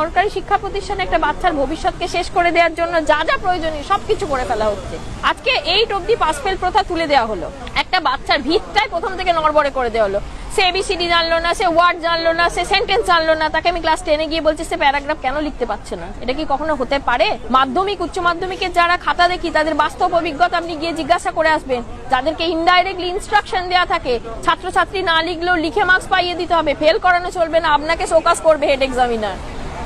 সরকারি শিক্ষা প্রতিষ্ঠানে একটা বাচ্চার ভবিষ্যৎকে শেষ করে দেওয়ার জন্য যা যা প্রয়োজনীয় সবকিছু করে ফেলা হচ্ছে। আজকে 8 অবধি পাস ফেল প্রথা তুলে দেওয়া হলো, একটা বাচ্চার ভিতটাই প্রথম থেকে নড়বড়ে করে দেওয়া হলো। সে এবিসিডি জানলো না, সে ওয়ার্ড জানলো না, সে সেন্টেন্স জানলো না, তাকে আমি ক্লাস 10-এ গিয়ে বলছি সে প্যারাগ্রাফ কেন লিখতে পারছে না। এটা কি কখনো হতে পারে? মাধ্যমিক উচ্চ মাধ্যমিকের যারা খাতা দেখি তাদের বাস্তব অভিজ্ঞতা আপনি গিয়ে জিজ্ঞাসা করে আসবেন, যাদেরকে ইনডাইরেক্টলি ইনস্ট্রাকশন দেওয়া থাকে ছাত্রছাত্রী না লিখলেও লিখে মার্কস পাইয়ে দিতে হবে, ফেল করানো চলবে না, আপনাকে শোকাস করবে হেড এক্সামিনার।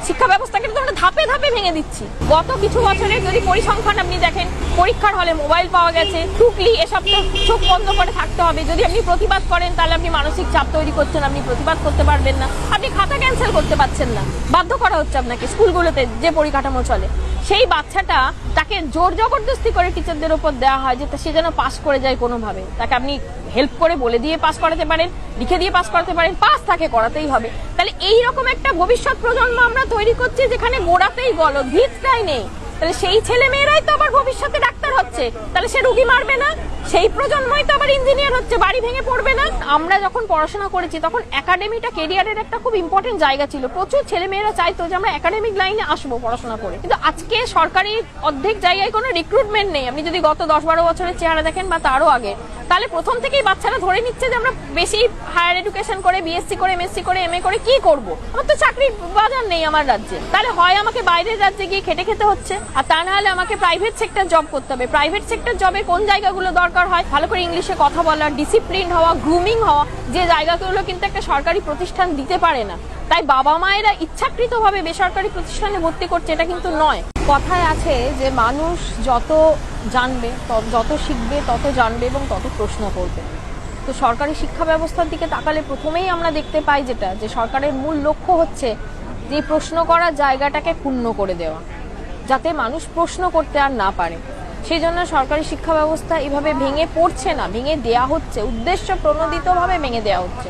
শিক্ষা ব্যবস্থাকে তো আমরা ধাপে ধাপে ভেঙে দিচ্ছি। গত কিছু বছরে যদি পরিসংখ্যান আপনি দেখেন, পরীক্ষার হলে মোবাইল পাওয়া গেছে, টুকলি, এসব তো চোখ বন্ধ করে থাকতে হবে। যদি আপনি প্রতিবাদ করেন তাহলে আপনি মানসিক চাপ তৈরি করছেন, আপনি প্রতিবাদ করতে পারবেন না, আপনি খাতা ক্যান্সেল করতে পারছেন না, বাধ্য করা হচ্ছে আপনাকে স্কুলগুলোতে যে পরিকাঠামো চলে। সেই বাচ্চাটা তাকে জোর জবরদস্তি করে টিচারদের উপর দেওয়া হয় যে সে যেন পাস করে যায় কোনোভাবে। তাকে আপনি হেল্প করে বলে দিয়ে পাস করাতে পারেন, লিখে দিয়ে পাস করাতে পারেন, পাস তাকে করাতেই হবে। তাহলে এইরকম একটা ভবিষ্যৎ প্রজন্ম আমরা তৈরি করছি যেখানে গোড়াতেই গলদ, ভিতটাই নেই। তাহলে সেই ছেলে মেয়েরাই তো আবার ভবিষ্যতে ডাক্তার হচ্ছে, তাহলে সে রুগী মারবে না? সেই প্রজন্মই তো আবার ইঞ্জিনিয়ার হচ্ছে, বাড়ি ভেঙে পড়বে না? আমরা যখন পড়াশোনা করেছি তখন একাডেমিটা কেরিয়ারের একটা খুব ইম্পর্টেন্ট জায়গা ছিল। প্রচুর ছেলে মেয়েরা চাইতো যে আমরা একাডেমিক লাইনে আসবো পড়াশোনা করে। কিন্তু আজকে সরকারি অর্ধেক জায়গায় কোনো রিক্রুটমেন্ট নেই। আপনি যদি গত 10-12 বছরের চেহারা দেখেন বা তারও আগে, তাহলে প্রথম থেকেই বাচ্চারা ধরে নিচ্ছে যে আমরা বেশি হায়ার এডুকেশন করে, বিএসসি করে, এমএসসি করে, এমএ করে কি করব? আমার তো চাকরির বাজার নেই আমার রাজ্যে। তাহলে হয় আমাকে বাইরের রাজ্যে গিয়ে খেটে খেতে হচ্ছে, আর তা না হলে আমাকে প্রাইভেট সেক্টর জব করতে হবে। প্রাইভেট সেক্টর জবে কোন জায়গাগুলো দরকার হয়? ভালো করে ইংলিশে কথা বলা, ডিসিপ্লিন হওয়া, গ্রুমিং হওয়া, যে জায়গাগুলো কিন্তু একটা সরকারি প্রতিষ্ঠান দিতে পারে না। তাই বাবা মায়েরা ইচ্ছাকৃতভাবে বেসরকারি প্রতিষ্ঠানে ভর্তি করছে, এটা কিন্তু নয়। কথায় আছে যে মানুষ যত জানবে, যত শিখবে, তত জানবে এবং তত প্রশ্ন করবে। তো সরকারি শিক্ষা ব্যবস্থার দিকে তাকালে প্রথমেই আমরা দেখতে পাই যেটা, যে সরকারের মূল লক্ষ্য হচ্ছে যে প্রশ্ন করার জায়গাটাকে ক্ষুণ্ণ করে দেওয়া, যাতে মানুষ প্রশ্ন করতে আর না পারে। সেই জন্য সরকারি শিক্ষা ব্যবস্থা এভাবে ভেঙে পড়ছে না, ভেঙে দেয়া হচ্ছে, উদ্দেশ্য প্রণোদিতভাবে ভেঙে দেওয়া হচ্ছে।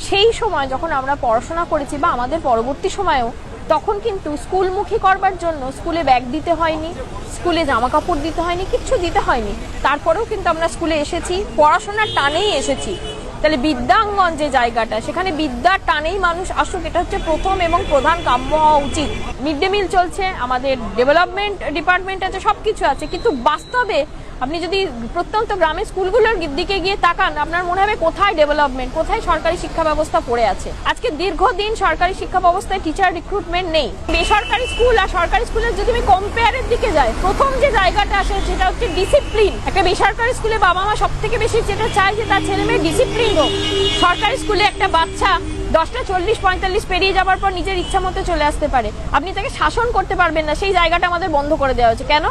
সেই সময় যখন আমরা পড়াশোনা করেছি বা আমাদের পরবর্তী সময়েও, তখন কিন্তু স্কুলমুখী করবার জন্য স্কুলে ব্যাগ দিতে হয়নি, স্কুলে জামা কাপড় দিতে হয়নি, কিচ্ছু দিতে হয়নি। তারপরেও কিন্তু আমরা স্কুলে এসেছি, পড়াশোনার টানেই এসেছি। তাহলে বিদ্যাঙ্গন যে জায়গাটা, সেখানে বিদ্যার টানেই মানুষ আসুক, এটা হচ্ছে প্রথম এবং প্রধান কাম্য হওয়া উচিত। মিড ডে মিল চলছে, আমাদের ডেভেলপমেন্ট ডিপার্টমেন্ট আছে, সবকিছু আছে, কিন্তু বাস্তবে আপনি যদি প্রত্যন্ত গ্রামের স্কুলগুলোর দিকে গিয়ে তাকান, আপনার মনে হবে কোথায় ডেভেলপমেন্ট, কোথায় সরকারি শিক্ষা ব্যবস্থা পড়ে আছে। আজকে দীর্ঘদিন সরকারি শিক্ষা ব্যবস্থায় টিচার রিক্রুটমেন্ট নেই। বেসরকারি স্কুল আর সরকারি স্কুলের যদি আমি কম্পেয়ারের দিকে যাই, প্রথম যে জায়গাটা আসে সেটা হচ্ছে ডিসিপ্লিন। একটা বেসরকারি স্কুলে বাবা মা সব থেকে বেশি যেটা চায় যে তার ছেলে মেয়ে ডিসিপ্লিন হোক। সরকারি স্কুলে একটা বাচ্চা 10টা 40-45 পেরিয়ে যাবার পর নিজের ইচ্ছা মতো চলে আসতে পারে, আপনি তাকে শাসন করতে পারবেন না। সেই জায়গাটা আমাদের বন্ধ করে দেওয়া হয়েছে। কেন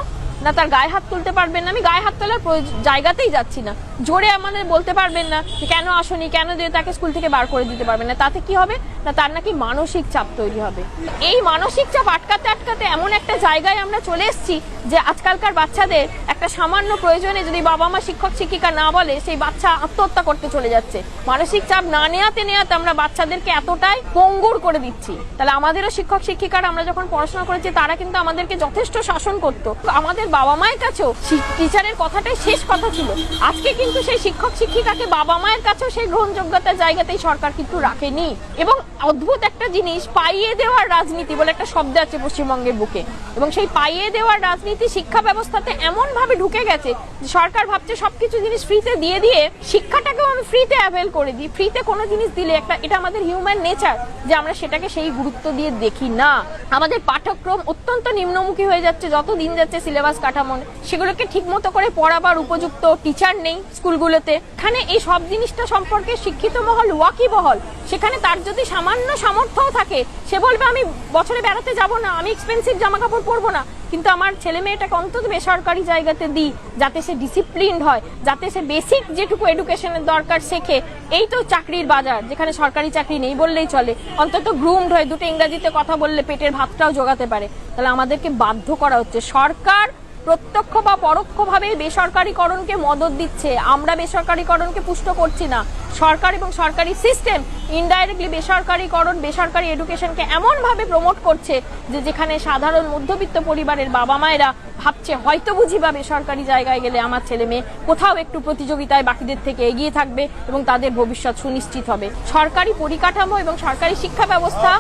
না? তার গায়ে হাত তুলতে পারবেন না, আমি গায়ে হাত তোলার জায়গাতেই যাচ্ছি না, জোরে আমাদের বলতে পারবেন না যে কেন আসনি, কেন দিয়ে তাকে স্কুল থেকে বার করে দিতে পারবেন না। তাতে কি হবে না, তার নাকি মানসিক চাপ তৈরি হবে। এই মানসিক চাপ আটকাতে আটকাতে এমন একটা জায়গায় আমরা চলে এসেছি যে আজকালকার বাচ্চাদের একটা সামান্য প্রয়োজনে যদি বাবা মা শিক্ষক শিক্ষিকা না বলে, সেই বাচ্চা আত্মহত্যা করতে চলে যাচ্ছে। মানসিক চাপ না নেওয়াতে নেওয়াতে আমরা বাচ্চাদেরকে এতটাই পঙ্গুর করে দিচ্ছি। তাহলে আমাদেরও শিক্ষক শিক্ষিকারা, আমরা যখন পড়াশোনা করেছি, তারা কিন্তু আমাদেরকে যথেষ্ট শাসন করতো। আমাদের বাবা মায়ের কাছেও টিচারের কথাটাই শেষ কথা ছিল। আজকে কিন্তু সেই শিক্ষক শিক্ষিকাকে বাবা মায়ের কাছেও সেই গ্রহণযোগ্যতার জায়গাতেই সরকার কিন্তু রাখেনি। এবং অদ্ভুত একটা জিনিস, পাইয়ে দেওয়ার রাজনীতি বলে একটা শব্দ আছে পশ্চিমবঙ্গের বুকে, এবং সেই পাইয়ে দেওয়ার রাজনীতি শিক্ষা ব্যবস্থাতে এমন ভাবে ঢুকে গেছে যে সরকার ভাবছে সবকিছু জিনিস ফ্রিতে দিয়ে দিয়ে শিক্ষাটাকেও আমি ফ্রিতে অ্যাভেল করে দিই। ফ্রিতে কোনো জিনিস দিলে এটা আমাদের হিউম্যান নেচার যে আমরা সেটাকে সেই গুরুত্ব দিয়ে দেখি না। আমাদের পাঠ্যক্রম অত্যন্ত নিম্নমুখী হয়ে যাচ্ছে যত দিন যাচ্ছে, সিলেবাস কাঠামো সেগুলোকে ঠিক মতো করে পড়াবার উপযুক্ত টিচার নেই স্কুলগুলোতে। এখানে এই সব জিনিসটা সম্পর্কে শিক্ষিত মহল ওয়াকিবহল। সেখানে তার যদি সামান্য সামর্থ্যও থাকে, সে বলবে আমি বছরে বেড়াতে যাব না, আমি এক্সপেন্সিভ জামা কাপড় পরবো না, কিন্তু আমার ছেলে মেয়েটাকে অন্তত বেসরকারি জায়গাতে দিই, যাতে সে ডিসিপ্লিনড হয়, যাতে সে বেসিক যেটুকু এডুকেশনের দরকার শেখে। এই তো চাকরির বাজার, যেখানে সরকারি চাকরি নেই বললেই চলে, অন্তত গ্রুমড হয়ে দুটো ইংরেজিতে কথা বললে পেটের ভাতটাও জোগাতে পারে। তাহলে আমাদেরকে বাধ্য করা হচ্ছে, সরকার প্রত্যক্ষ বা পরোক্ষভাবে বেসরকারীকরণকে মদদ দিচ্ছে। আমরা বেসরকারীকরণকে পুষ্ট করছি না। সরকার এবং সরকারি সিস্টেম ইনডাইরেক্টলি বেসরকারীকরণ, বেসরকারি এডুকেশনকে এমন ভাবে প্রমোট করছে যে যেখানে সাধারণ মধ্যবিত্ত পরিবারের বাবা মায়েরা ভাবছে হয়তো বুঝি বা বেসরকারি জায়গায় গেলে আমার ছেলে মেয়ে কোথাও একটু প্রতিযোগিতায় বাকিদের থেকে এগিয়ে থাকবে এবং তাদের ভবিষ্যৎ সুনিশ্চিত হবে। সরকারি পরিকাঠামো এবং সরকারি শিক্ষা ব্যবস্থা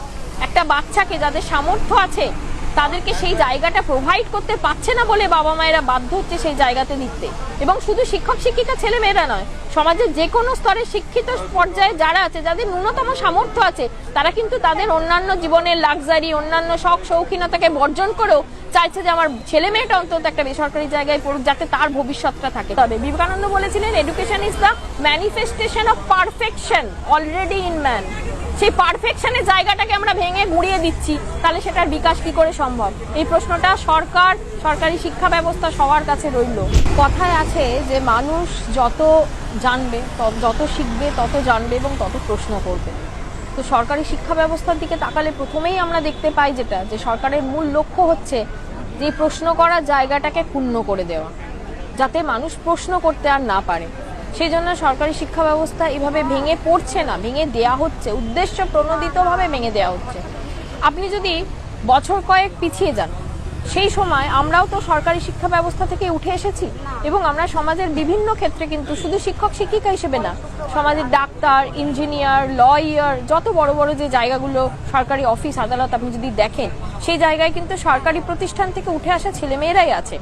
একটা বাচ্চাকে যাদের সামর্থ্য আছে তাদেরকে সেই জায়গাটা প্রোভাইড করতে পারছে না বলে বাবা মায়েরা বাধ্য হচ্ছে সেই জায়গাতে দিতে। এবং শুধু শিক্ষক শিক্ষিকা ছেলে মেয়েরা নয়, সমাজের যে কোনো স্তরে শিক্ষিত পর্যায়ে যারা আছে, যাদের ন্যূনতম সামর্থ্য আছে, তারা কিন্তু তাদের অন্যান্য জীবনের লাক্সারি, অন্যান্য শখ শৌখিনতাকে বর্জন করেও চাইছে যে আমার ছেলে মেয়েটা অন্তত একটা বেসরকারি জায়গায় পড়ুক, যাতে তার ভবিষ্যৎটা থাকে। তবে বিবেকানন্দ বলেছিলেন, education is the manifestation of perfection already in man. সেই পারফেকশনের জায়গাটাকে আমরা ভেঙে গুঁড়িয়ে দিচ্ছি, তাহলে সেটার বিকাশ কি করে সম্ভব? এই প্রশ্নটা সরকার, সরকারি শিক্ষা ব্যবস্থা সবার কাছে রইল। কথায় আছে যে মানুষ যত জানবে, যত শিখবে তত জানবে এবং তত প্রশ্ন করবে। তো সরকারি শিক্ষা ব্যবস্থার দিকে তাকালে প্রথমেই আমরা দেখতে পাই যেটা, যে সরকারের মূল লক্ষ্য হচ্ছে যে প্রশ্ন করার জায়গাটাকে ক্ষুণ্ণ করে দেওয়া, যাতে মানুষ প্রশ্ন করতে আর না পারে। সেই জন্য সরকারি শিক্ষা ব্যবস্থা এভাবে ভেঙে পড়ছে না, ভেঙে দেয়া হচ্ছে, উদ্দেশ্য প্রণোদিতভাবে ভেঙে দেওয়া হচ্ছে। আপনি যদি বছর কয়েক পিছিয়ে যান, সেই সময় আমরাও তো সরকারি শিক্ষা ব্যবস্থা থেকে উঠে এসেছি এবং আমরা সমাজের বিভিন্ন ক্ষেত্রে কিন্তু শুধু শিক্ষক শিক্ষিকা হিসেবে না, সমাজের ডাক্তার, ইঞ্জিনিয়ার, লয়ার, যত বড় বড় যে জায়গাগুলো সরকারি অফিস আদালত আপনি যদি দেখেন, সেই জায়গায় কিন্তু সরকারি প্রতিষ্ঠান থেকে উঠে আসা ছেলেমেয়েরাই আছে।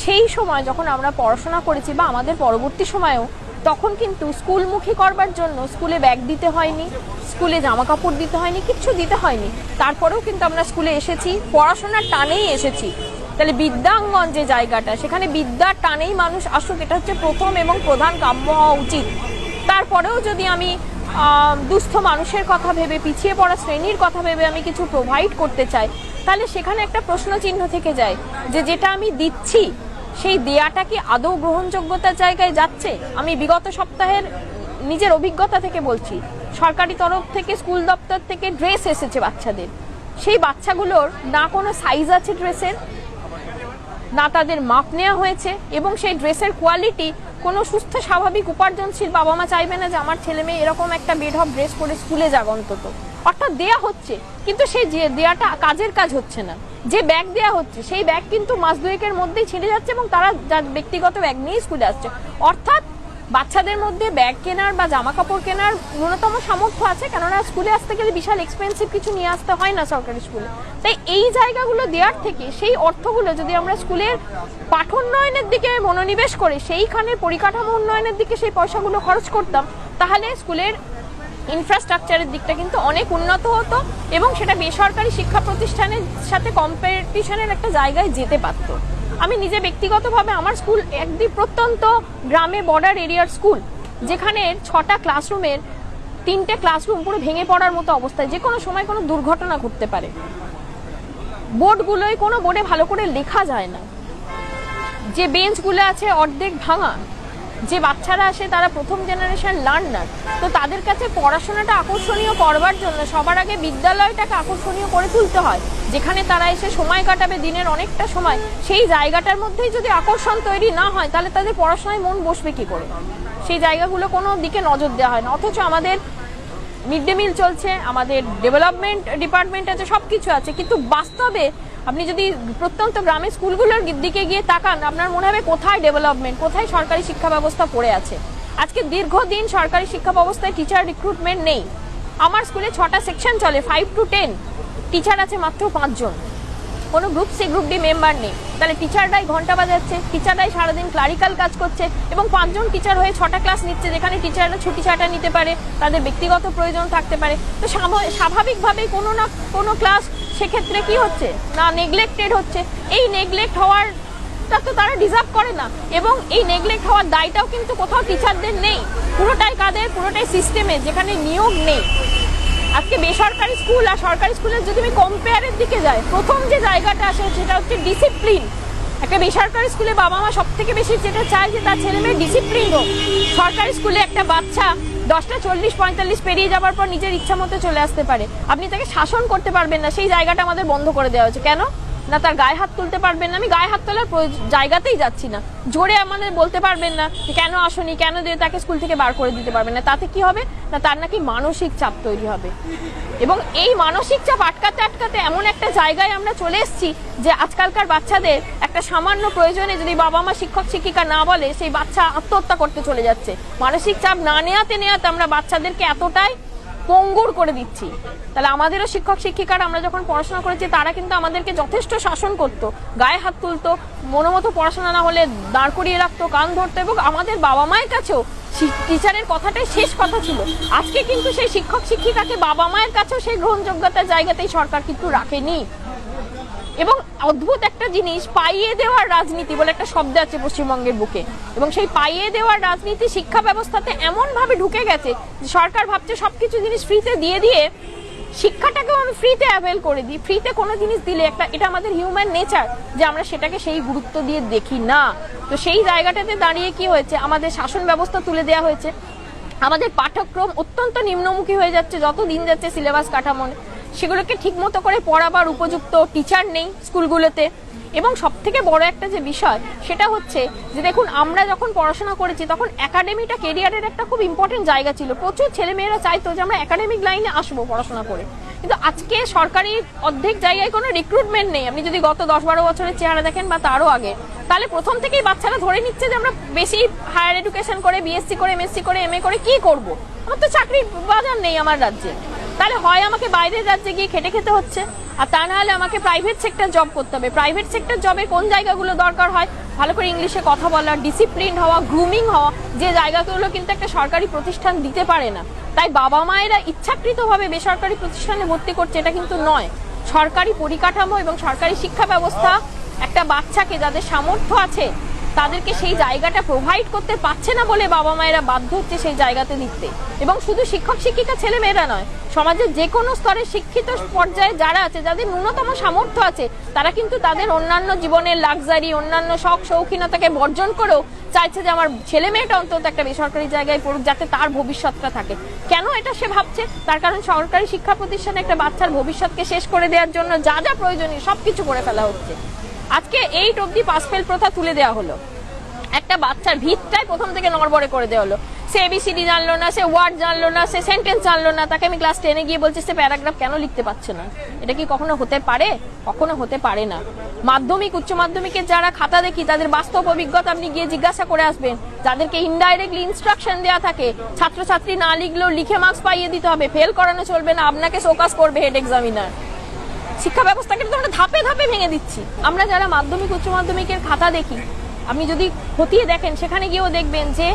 সেই সময় যখন আমরা পড়াশোনা করেছি বা আমাদের পরবর্তী সময়েও, তখন কিন্তু স্কুলমুখী করবার জন্য স্কুলে ব্যাগ দিতে হয়নি, স্কুলে জামা কাপড় দিতে হয়নি, কিচ্ছু দিতে হয়নি। তারপরেও কিন্তু আমরা স্কুলে এসেছি, পড়াশোনার টানেই এসেছি। তাহলে বিদ্যাঙ্গন যে জায়গাটা, সেখানে বিদ্যার টানেই মানুষ আসুক, এটা হচ্ছে প্রথম এবং প্রধান কাম্য হওয়া উচিত। তারপরেও যদি আমি দুস্থ মানুষের কথা ভেবে, পিছিয়ে পড়া শ্রেণীর কথা ভেবে আমি কিছু প্রোভাইড করতে চাই, তাহলে সেখানে একটা প্রশ্ন চিহ্ন থেকে যায় যে যেটা আমি দিচ্ছি সেই দেয়াটা কি আদৌ গ্রহণযোগ্যতার জায়গায় যাচ্ছে। আমি বিগত সপ্তাহের নিজের অভিজ্ঞতা থেকে বলছি, সরকারি তরফ থেকে, স্কুল দপ্তর থেকে ড্রেস এসেছে বাচ্চাদের। সেই বাচ্চাগুলোর না কোনো সাইজ আছে ড্রেসের, না তাদের মাপ নেওয়া হয়েছে, এবং সেই ড্রেসের কোয়ালিটি কোনো সুস্থ স্বাভাবিক উপার্জনশীল বাবা মা চাইবে না যে আমার ছেলে মেয়ে এরকম একটা বেঢপ ড্রেস পরে স্কুলে যাক অন্তত। অর্থাৎ দেয়া হচ্ছে, কিন্তু সেই যে দেয়াটা কাজের কাজ হচ্ছে না। যে ব্যাগ দেয়া হচ্ছে সেই ব্যাগ কিন্তু মাস দুয়েকের মধ্যেই ছিঁড়ে যাচ্ছে এবং তারা যার ব্যক্তিগত ব্যাগ নিয়ে স্কুলে আসছে। অর্থাৎ বাচ্চাদের মধ্যে ব্যাগ কেনার বা জামা কাপড় কেনার ন্যূনতম সামর্থ্য আছে, কেননা স্কুলে আসতে গেলে বিশাল এক্সপেন্সিভ কিছু নিয়ে আসতে হয় না সরকারি স্কুলে। তাই এই জায়গাগুলো দেওয়ার থেকে সেই অর্থগুলো যদি আমরা স্কুলের পাঠোন্নয়নের দিকে মনোনিবেশ করে সেইখানের পরিকাঠামো উন্নয়নের দিকে সেই পয়সাগুলো খরচ করতাম, তাহলে স্কুলের ইনফ্রাস্ট্রাকচারের দিকটা কিন্তু অনেক উন্নত হতো এবং সেটা বেসরকারি শিক্ষা প্রতিষ্ঠানের সাথে কম্পিটিশনের একটা জায়গায় যেতে পারতো। আমি নিজে ব্যক্তিগতভাবে আমার স্কুল একদিন প্রত্যন্ত গ্রামে বর্ডার এরিয়ার স্কুল, যেখানে 6টা ক্লাসরুমের 3টে ক্লাসরুম পুরো ভেঙে পড়ার মতো অবস্থায়, যে কোনো সময় কোনো দুর্ঘটনা ঘটতে পারে। বোর্ডগুলোয় কোনো বোর্ডে ভালো করে লেখা যায় না, যে বেঞ্চগুলো আছে অর্ধেক ভাঙা, যে বাচ্চারা আসে তারা প্রথম জেনারেশন লার্নার। তো তাদের কাছে পড়াশোনাটা আকর্ষণীয় করবার জন্য সবার আগে বিদ্যালয়টাকে আকর্ষণীয় করে তুলতে হয়, যেখানে তারা এসে সময় কাটাবে দিনের অনেকটা সময়। সেই জায়গাটার মধ্যেই যদি আকর্ষণ তৈরি না হয়, তাহলে তাদের পড়াশোনায় মন বসবে কি করে? সেই জায়গাগুলো কোনো দিকে নজর দেওয়া হয় না। অথচ আমাদের মিড ডে মিল চলছে, আমাদের ডেভেলপমেন্ট ডিপার্টমেন্ট আছে, সব কিছু আছে, কিন্তু বাস্তবে আপনি যদি প্রত্যন্ত গ্রামের স্কুলগুলোর দিকে গিয়ে তাকান, আপনার মনে হবে কোথায় ডেভেলপমেন্ট, কোথায় সরকারি শিক্ষা ব্যবস্থা পড়ে আছে। আজকে দীর্ঘদিন সরকারি শিক্ষা ব্যবস্থায় টিচার রিক্রুটমেন্ট নেই। আমার স্কুলে 6টা সেকশন চলে, 5 to 10, টিচার আছে মাত্র 5 জন, কোনো group C group D member নেই। তাহলে টিচাররাই ঘন্টা বাজাচ্ছে, টিচাররাই সারাদিন ক্লারিক্যাল কাজ করছে এবং 5 জন টিচার হয়ে 6টা ক্লাস নিচ্ছে, যেখানে টিচাররা ছুটি ছাটা নিতে পারে, তাদের ব্যক্তিগত প্রয়োজন থাকতে পারে। তো স্বাভাবিকভাবেই কোনো না কোনো ক্লাস সেক্ষেত্রে কি হচ্ছে না, নেগলেক্টেড হচ্ছে। এই নেগলেক্ট হওয়ারটা তো তারা ডিজার্ভ করে না, এবং এই নেগলেক্ট হওয়ার দায়টাও কিন্তু কোথাও টিচারদের নেই, পুরোটাই কাদের, পুরোটাই সিস্টেমে, যেখানে নিয়োগ নেই। আজকে বেসরকারি স্কুল আর সরকারি স্কুলের যদি আমি কম্পেয়ারের দিকে যাই, প্রথম যে জায়গাটা আসে সেটা হচ্ছে ডিসিপ্লিন। একটা বেসরকারি স্কুলে বাবা মা সব থেকে বেশি যেটা চায় যে তার ছেলে মেয়ে ডিসিপ্লিন হোক। সরকারি স্কুলে একটা বাচ্চা 10টা 40-45 পেরিয়ে যাওয়ার পর নিজের ইচ্ছা মতো চলে আসতে পারে, আপনি তাকে শাসন করতে পারবেন না। সেই জায়গাটা আমাদের বন্ধ করে দেওয়া হয়েছে। কেন না, তার গায়ে হাত তুলতে পারবেন না। আমি গায়ে হাত তোলার জায়গাতেই যাচ্ছি না, জোরে আমাদের বলতে পারবেন না কেন আসনি, কেন দিয়ে তাকে স্কুল থেকে বার করে দিতে পারবেন না। তাতে কি হবে না, তার নাকি মানসিক চাপ তৈরি হবে, এবং এই মানসিক চাপ আটকাতে আটকাতে এমন একটা জায়গায় আমরা চলে এসেছি যে আজকালকার বাচ্চাদের একটা সামান্য প্রয়োজনে যদি বাবা মা শিক্ষক শিক্ষিকা না বলে, সেই বাচ্চা আত্মহত্যা করতে চলে যাচ্ছে। মানসিক চাপ না নেওয়াতে আমরা বাচ্চাদেরকে এতটাই পঙ্গুর করে দিচ্ছি। তাহলে আমাদেরও শিক্ষক শিক্ষিকারা আমরা যখন পড়াশোনা করেছি তারা কিন্তু আমাদেরকে যথেষ্ট শাসন করতো, গায়ে হাত তুলতো, মনোমতো পড়াশোনা না হলে দাঁড় করিয়ে রাখতো, কান ধরতো, এবং আমাদের বাবা মায়ের কাছেও টিচারের কথাটাই শেষ কথা ছিল। আজকে কিন্তু সেই শিক্ষক শিক্ষিকাকে বাবা মায়ের কাছেও সেই গ্রহণযোগ্যতার জায়গাতেই সরকার কিন্তু রাখেনি। এবং অদ্ভুত একটা জিনিস, পাইয়ে দেওয়ার রাজনীতি বলে একটা শব্দ আছে পশ্চিমবঙ্গের বুকে, এবং সেই পাইয়ে দেওয়ার রাজনীতি শিক্ষা ব্যবস্থাতে এমন ভাবে ঢুকে গেছে যে সরকার ভাবছে সবকিছু জিনিস ফ্রিতে দিয়ে দিয়ে শিক্ষাটাকেও আমি ফ্রিতে অ্যাভেল করে দিই। ফ্রিতে কোনো জিনিস দিলে এটা আমাদের হিউম্যান নেচার যে আমরা সেটাকে সেই গুরুত্ব দিয়ে দেখি না। তো সেই জায়গাটাতে দাঁড়িয়ে কি হয়েছে, আমাদের শাসন ব্যবস্থা তুলে দেওয়া হয়েছে, আমাদের পাঠ্যক্রম অত্যন্ত নিম্নমুখী হয়ে যাচ্ছে যত দিন যাচ্ছে, সিলেবাস কাঠামো সেগুলোকে ঠিকমতো করে পড়াবার উপযুক্ত টিচার নেই স্কুলগুলোতে। এবং সব থেকে বড় একটা যে বিষয় সেটা হচ্ছে যে দেখুন, আমরা যখন পড়াশোনা করেছি তখন একাডেমিটা কেরিয়ারের একটা খুব ইম্পর্টেন্ট জায়গা ছিল। প্রচুর ছেলেমেয়েরা চাইতো যে আমরা একাডেমিক লাইনে আসবো পড়াশোনা করে, কিন্তু আজকে সরকারি অর্ধেক জায়গায় কোনো রিক্রুটমেন্ট নেই। আপনি যদি গত 10-12 বছরের চেহারা দেখেন বা তারও আগে, তাহলে প্রথম থেকেই বাচ্চারা ধরে নিচ্ছে যে আমরা বেশি হায়ার এডুকেশন করে, বিএসসি করে, এমএসসি করে, এমএ করে কি করব, আমার তো চাকরির বাজার নেই আমার রাজ্যে। তাহলে হয় আমাকে বাইরের রাজ্যে গিয়ে খেটে খেতে হচ্ছে, আর তা না হলে আমাকে প্রাইভেট সেক্টর জব করতে হবে। প্রাইভেট সেক্টর জবে কোন জায়গাগুলো দরকার হয়, ভালো করে ইংলিশে কথা বলা, ডিসিপ্লিন হওয়া, গ্রুমিং হওয়া, যে জায়গাগুলো কিন্তু একটা সরকারি প্রতিষ্ঠান দিতে পারে না। তাই বাবা মায়েরা ইচ্ছাকৃতভাবে বেসরকারি প্রতিষ্ঠানে ভর্তি করছে, এটা কিন্তু নয়। সরকারি পরিকাঠামো এবং সরকারি শিক্ষা ব্যবস্থা একটা বাচ্চাকে, যাদের সামর্থ্য আছে তাদেরকে সেই জায়গাটা প্রোভাইড করতে পারছে না বলে বাবা মায়েরা বাধ্য হচ্ছে সেই জায়গাতে দিতে। এবং শুধু শিক্ষক শিক্ষিকা ছেলে মেয়েরা নয়, সমাজের যে কোনো স্তরে শিক্ষিত পর্যায়ে যারা আছে, যাদের ন্যূনতম সামর্থ্য আছে, তারা কিন্তু তাদের অন্যান্য জীবনের লাক্সারি, অন্যান্য শখ শৌখিনতাকে বর্জন করেও চাইছে যে আমার ছেলে মেয়েটা অন্তত একটা বেসরকারি জায়গায় পড়ুক, যাতে তার ভবিষ্যৎটা থাকে। কেন এটা সে ভাবছে? তার কারণ সরকারি শিক্ষা প্রতিষ্ঠানে একটা বাচ্চার ভবিষ্যৎকে শেষ করে দেওয়ার জন্য যা যা প্রয়োজনীয় সবকিছু করে ফেলা হচ্ছে। আজকে 8 অবধি পাস ফেল প্রথা তুলে দেওয়া হলো, একটা বাচ্চার ভিতটাই প্রথম থেকে নড়বড়ে করে দেওয়া হলো। সে এবিসিডি জানলো না, সে ওয়ার্ড জানলো না, সে সেন্টেন্স জানলো না, তাকে আমি ক্লাস 10-এ গিয়ে বলছি সে প্যারাগ্রাফ কেন লিখতে পারছে না। এটা কি কখনো হতে পারে? কখনো হতে পারে না। মাধ্যমিক, উচ্চ মাধ্যমিকের যারা খাতা দেখি তাদের বাস্তব অভিজ্ঞতা আপনি গিয়ে জিজ্ঞাসা করে আসবেন, যাদেরকে ইনডাইরেক্টলি ইনস্ট্রাকশন দেওয়া থাকে ছাত্রছাত্রী না লিখলেও লিখে মার্কস পাইয়ে দিতে হবে, ফেল করানো চলবে না, আপনাকে শোকাস করবে হেড এক্সামিনার। শিক্ষা ব্যবস্থাকে তো আমরা ধাপে ধাপে ভেঙে দিচ্ছি। আমরা যারা মাধ্যমিক উচ্চ মাধ্যমিকের খাতা দেখি, আপনি যদি খতিয়ে দেখেন সেখানে গিয়েও দেখবেন যে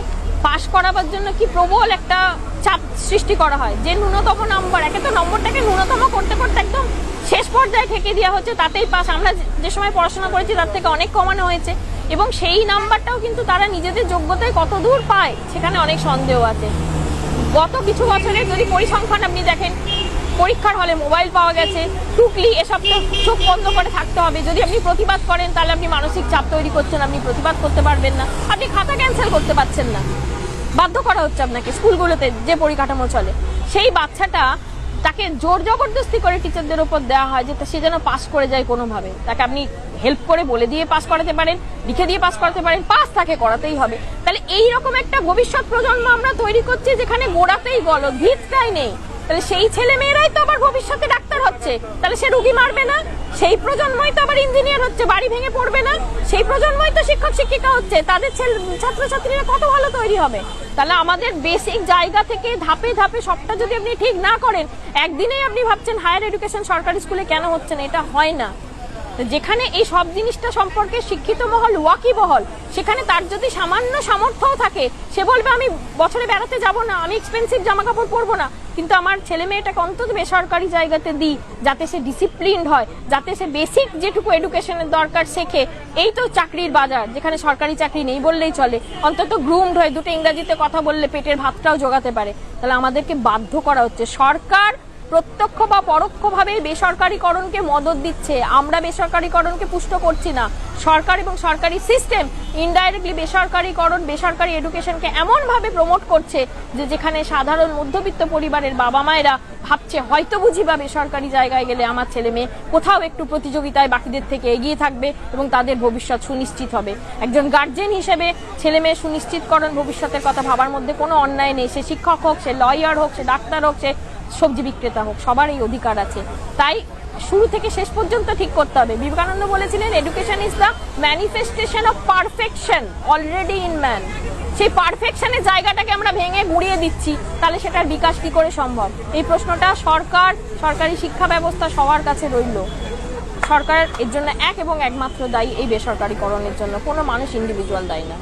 পাশ করাবার জন্য কি প্রবল একটা চাপ সৃষ্টি করা হয়, যে ন্যূনতম নম্বর, একে তো নম্বরটাকে ন্যূনতম করতে করতে একদম শেষ পর্যায়ে ঠেকে দেওয়া হচ্ছে, তাতেই পাস। আমরা যে সময় পড়াশোনা করেছি তার থেকে অনেক কমানো হয়েছে, এবং সেই নাম্বারটাও কিন্তু তারা নিজেদের যোগ্যতায় কত দূর পায় সেখানে অনেক সন্দেহ আছে। গত কিছু বছরের যদি পরিসংখ্যান আপনি দেখেন, পরীক্ষার হলে মোবাইল পাওয়া গেছে, টুকলি, এসব তো চোখ বন্ধ করে থাকতে হবে। যদি আপনি প্রতিবাদ করেন তাহলে আপনি মানসিক চাপ তৈরি করছেন, আপনি প্রতিবাদ করতে পারবেন না, আপনি খাতা ক্যান্সেল করতে পারছেন না, বাধ্য করা হচ্ছে আপনাকে। স্কুলগুলোতে যে পরিকাঠামো চলে, সেই বাচ্চাটা তাকে জোর জবরদস্তি করে টিচারদের উপর দেওয়া হয় যে সে যেন পাস করে যায় কোনোভাবে। তাকে আপনি হেল্প করে বলে দিয়ে পাস করাতে পারেন, লিখে দিয়ে পাস করাতে পারেন, পাস তাকে করাতেই হবে। তাহলে এইরকম একটা ভবিষ্যৎ প্রজন্ম আমরা তৈরি করছি যেখানে গোড়াতেই গলদ, ভিতটাই নেই। তাহলে সেই ছেলে মেয়েরাই তো আবার ভবিষ্যতে ডাক্তার হচ্ছে, তাহলে সে রুগী মারবে না। সেই প্রজন্মই তো আবার ইঞ্জিনিয়ার হচ্ছে, বাড়ি ভেঙে পড়বে না। সেই প্রজন্মই তো শিক্ষক শিক্ষিকা হচ্ছে, তাদের ছাত্রছাত্রীরা কত ভালো তৈরি হবে। তাহলে আমাদের বেসিক জায়গা থেকে ধাপে ধাপে সবটা যদি আপনি ঠিক না করেন, একদিনেই আপনি ভাবছেন হায়ার এডুকেশন সরকারি স্কুলে কেন হচ্ছে না, এটা হয় না। যেখানে এই সব জিনিসটা সম্পর্কে শিক্ষিত মহল ওয়াকিবহল, সেখানে তার যদি সামান্য সামর্থ্যও থাকে, সে বলবে আমি বছরে বেড়াতে যাব না, আমি এক্সপেন্সিভ জামা কাপড় পরবো না, কিন্তু আমার ছেলে মেয়েটাকে অন্তত বেসরকারি জায়গাতে দিই, যাতে সে ডিসিপ্লিনড হয়, যাতে সে বেসিক যেটুকু এডুকেশনের দরকার শেখে। এই তো চাকরির বাজার, যেখানে সরকারি চাকরি নেই বললেই চলে, অন্তত গ্রুমড হয়ে দুটো ইংরাজিতে কথা বললে পেটের ভাতটাও জোগাতে পারে। তাহলে আমাদেরকে বাধ্য করা হচ্ছে, সরকার প্রত্যক্ষ বা পরোক্ষভাবে বেসরকারীকরণকে মদদ দিচ্ছে। আমরা বেসরকারীকরণকে পুষ্ট করছি না, সরকার এবং সরকারি সিস্টেম ইনডাইরেক্টলি বেসরকারীকরণ, বেসরকারি এডুকেশনকে এমন ভাবে প্রমোট করছে যে যেখানে সাধারণ মধ্যবিত্ত পরিবারের বাবা মায়েরা ভাবছে হয়তো বুঝি বা বেসরকারি জায়গায় গেলে আমার ছেলে মেয়ে কোথাও একটু প্রতিযোগিতায় বাকিদের থেকে এগিয়ে থাকবে এবং তাদের ভবিষ্যৎ সুনিশ্চিত হবে। একজন গার্জেন হিসেবে ছেলে মেয়ে সুনিশ্চিতকরণ ভবিষ্যতের কথা ভাবার মধ্যে কোনো অন্যায় নেই। সে শিক্ষক হোক, সে লয়ার হোক, সে ডাক্তার হোক, সে সবজি বিক্রেতা হোক, সবার এই অধিকার আছে। তাই শুরু থেকে শেষ পর্যন্ত ঠিক করতে হবে। বিবেকানন্দ বলেছিলেন education is the manifestation of perfection already in man. সেই পারফেকশনের জায়গাটাকে আমরা ভেঙে গুঁড়িয়ে দিচ্ছি, তাহলে সেটার বিকাশ কি করে সম্ভব? এই প্রশ্নটা সরকারি শিক্ষা ব্যবস্থা সবার কাছে রইল। সরকার এর জন্য এক এবং একমাত্র দায়ী এই বেসরকারীকরণের জন্য, কোনো মানুষ ইন্ডিভিজুয়াল দায়ী না।